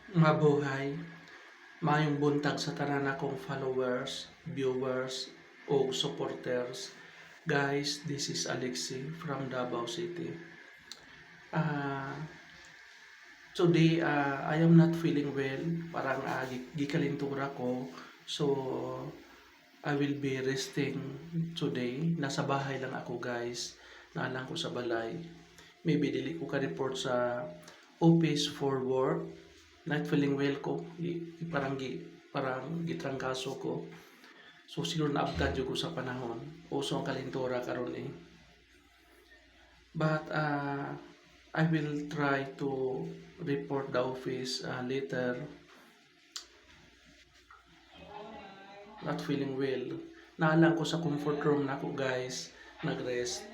Mabuhay, maayong buntag sa tanan akong followers, viewers, o supporters. Guys, this is Alexi from Davao City. Ah, Today, I am not feeling well. Parang gikalintura ko. So, I will be resting today. Nasa bahay lang ako guys. Naalang ko sa balay. Maybe dili ko ka-report sa office for work. Not feeling well ko. Parang gitrangkaso ko. So siguro naabtan jud ko sa panahon. Uso ang kalintura karon eh. But I will try to report the office later. Not feeling well. Naalang ko sa comfort room na ako guys. Nag-rest.